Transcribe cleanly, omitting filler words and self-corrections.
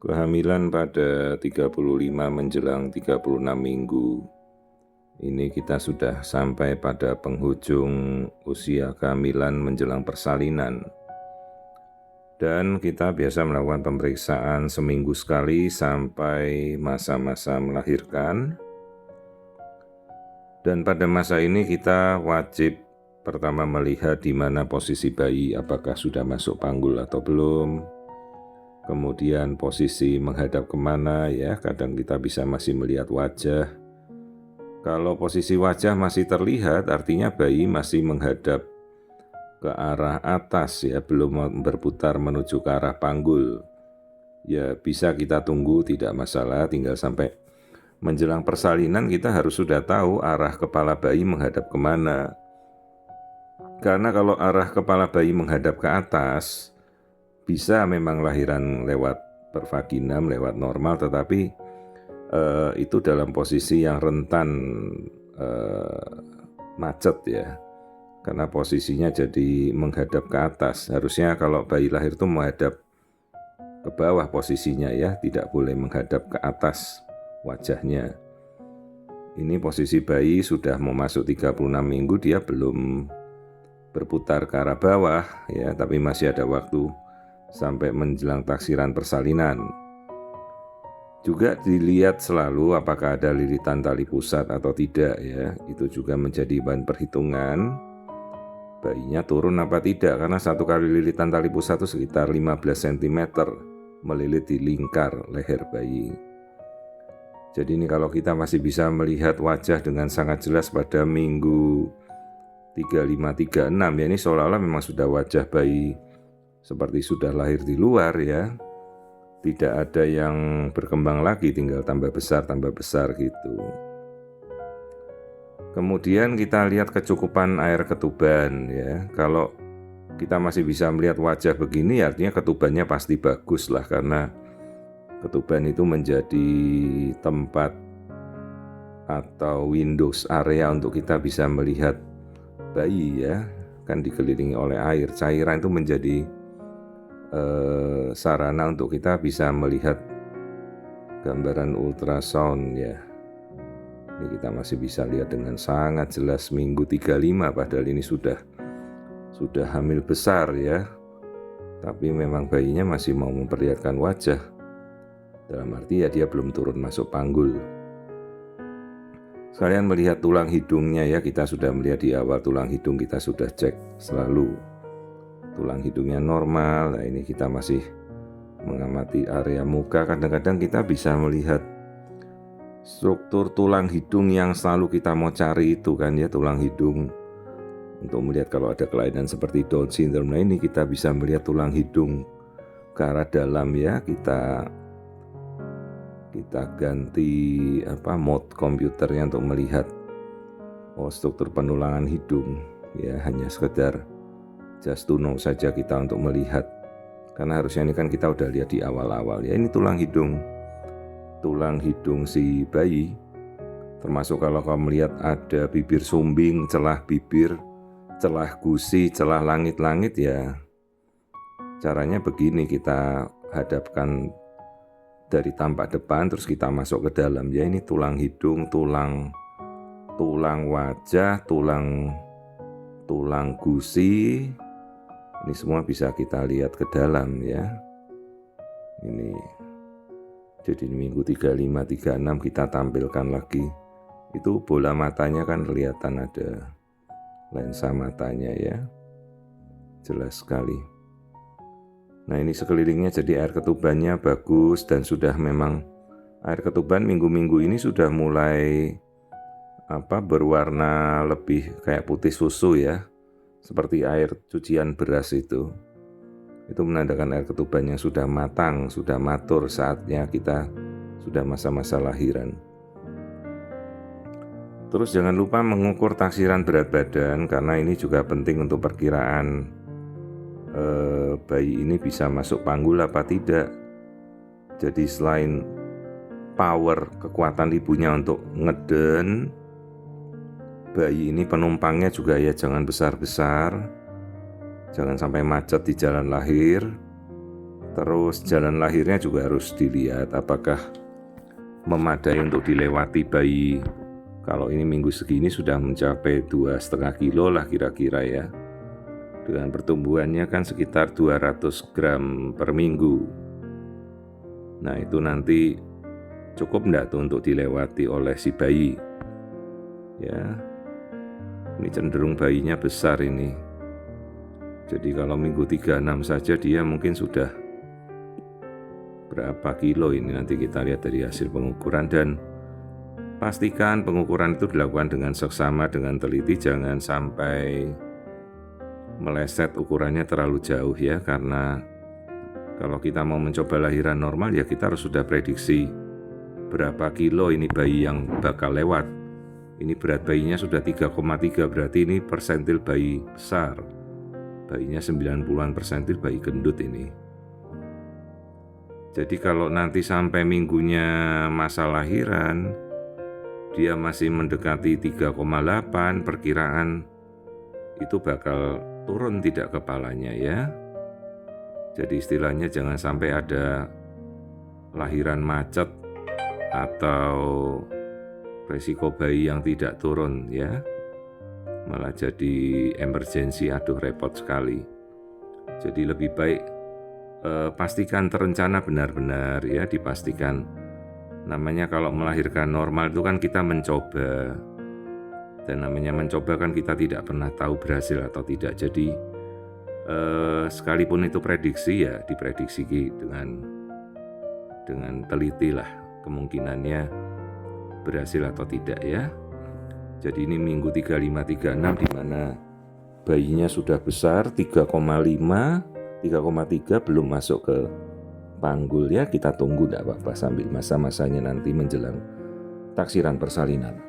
Kehamilan pada 35 menjelang 36 minggu. Ini kita sudah sampai pada penghujung usia kehamilan menjelang persalinan. Dan kita biasa melakukan pemeriksaan seminggu sekali sampai masa-masa melahirkan. Dan pada masa ini kita wajib pertama melihat di mana posisi bayi, apakah sudah masuk panggul atau belum. Kemudian posisi menghadap kemana ya, kadang kita bisa masih melihat wajah. Kalau posisi wajah masih terlihat, artinya bayi masih menghadap ke arah atas ya, belum berputar menuju ke arah panggul. Ya bisa kita tunggu, tidak masalah, tinggal sampai menjelang persalinan kita harus sudah tahu arah kepala bayi menghadap kemana. Karena kalau arah kepala bayi menghadap ke atas, bisa memang lahiran lewat pervaginam, lewat normal, tetapi itu dalam posisi yang rentan macet ya, karena posisinya jadi menghadap ke atas. Harusnya kalau bayi lahir itu menghadap ke bawah posisinya ya, tidak boleh menghadap ke atas wajahnya. Ini posisi bayi sudah mau masuk 36 minggu, dia belum berputar ke arah bawah ya, tapi masih ada waktu sampai menjelang taksiran persalinan. Juga dilihat selalu apakah ada lilitan tali pusat atau tidak ya. Itu juga menjadi bahan perhitungan. Bayinya turun apa tidak, karena satu kali lilitan tali pusat itu sekitar 15 cm melilit di lingkar leher bayi. Jadi ini kalau kita masih bisa melihat wajah dengan sangat jelas pada minggu 35-36 ya, ini seolah-olah memang sudah wajah bayi seperti sudah lahir di luar ya. Tidak ada yang berkembang lagi, tinggal tambah besar gitu. Kemudian kita lihat kecukupan air ketuban ya. Kalau kita masih bisa melihat wajah begini, artinya ketubannya pasti bagus lah, karena ketuban itu menjadi tempat atau windows area untuk kita bisa melihat bayi ya. Kan dikelilingi oleh air, cairan itu menjadi sarana untuk kita bisa melihat gambaran ultrasound ya. Ini kita masih bisa lihat dengan sangat jelas minggu 35, padahal ini sudah hamil besar ya. Tapi memang bayinya masih mau memperlihatkan wajah. Dalam arti ya dia belum turun masuk panggul. Sekalian melihat tulang hidungnya ya, kita sudah melihat di awal tulang hidung, kita sudah cek selalu tulang hidungnya normal. Nah ini kita masih mengamati area muka. Kadang-kadang kita bisa melihat struktur tulang hidung yang selalu kita mau cari itu kan ya, tulang hidung untuk melihat kalau ada kelainan seperti Down syndrome. Nah ini kita bisa melihat tulang hidung ke arah dalam ya, kita ganti mode komputernya untuk melihat struktur penulangan hidung ya, hanya sekedar just to know saja kita untuk melihat, karena harusnya ini kan kita udah lihat di awal-awal ya. Ini tulang hidung si bayi, termasuk kalau kamu melihat ada bibir sumbing, celah bibir, celah gusi, celah langit-langit ya. Caranya begini, kita hadapkan dari tampak depan terus kita masuk ke dalam ya. Ini tulang hidung, tulang wajah, tulang gusi. Ini semua bisa kita lihat ke dalam ya. Ini jadi minggu 35-36 kita tampilkan lagi. Itu bola matanya kan kelihatan, ada lensa matanya ya. Jelas sekali. Nah ini sekelilingnya jadi air ketubannya bagus, dan sudah memang air ketuban minggu-minggu ini sudah mulai berwarna lebih kayak putih susu ya, seperti air cucian beras itu menandakan air ketubannya sudah matang, sudah matur, saatnya kita sudah masa-masa lahiran. Terus jangan lupa mengukur taksiran berat badan, karena ini juga penting untuk perkiraan bayi ini bisa masuk panggul apa tidak. Jadi selain power, kekuatan ibunya untuk ngeden, bayi ini penumpangnya juga ya jangan besar-besar, jangan sampai macet di jalan lahir. Terus jalan lahirnya juga harus dilihat apakah memadai untuk dilewati bayi. Kalau ini minggu segini sudah mencapai 2,5 kilo lah kira-kira ya. Dengan pertumbuhannya kan sekitar 200 gram per minggu. Nah itu nanti cukup enggak tuh untuk dilewati oleh si bayi? Ya, ini cenderung bayinya besar ini. Jadi kalau minggu 36 saja dia mungkin sudah berapa kilo ini, nanti kita lihat dari hasil pengukuran. Dan pastikan pengukuran itu dilakukan dengan seksama, dengan teliti, jangan sampai meleset ukurannya terlalu jauh ya, karena kalau kita mau mencoba lahiran normal ya kita harus sudah prediksi berapa kilo ini bayi yang bakal lewat. Ini berat bayinya sudah 3,3, berarti ini persentil bayi besar. Bayinya 90-an persentil bayi gendut ini. Jadi kalau nanti sampai minggunya masa lahiran dia masih mendekati 3,8, perkiraan itu bakal turun tidak kepalanya ya. Jadi istilahnya jangan sampai ada lahiran macet atau resiko bayi yang tidak turun ya. Malah jadi emergensi, aduh repot sekali. Jadi lebih baik pastikan terencana benar-benar ya, dipastikan. Namanya kalau melahirkan normal itu kan kita mencoba, dan namanya mencoba kan kita tidak pernah tahu berhasil atau tidak. Jadi sekalipun itu prediksi ya diprediksi dengan teliti lah kemungkinannya berhasil atau tidak ya. Jadi ini minggu 35-36 di mana bayinya sudah besar 3,5 3,3 belum masuk ke panggul ya, kita tunggu tidak apa-apa sambil masa-masanya nanti menjelang taksiran persalinan.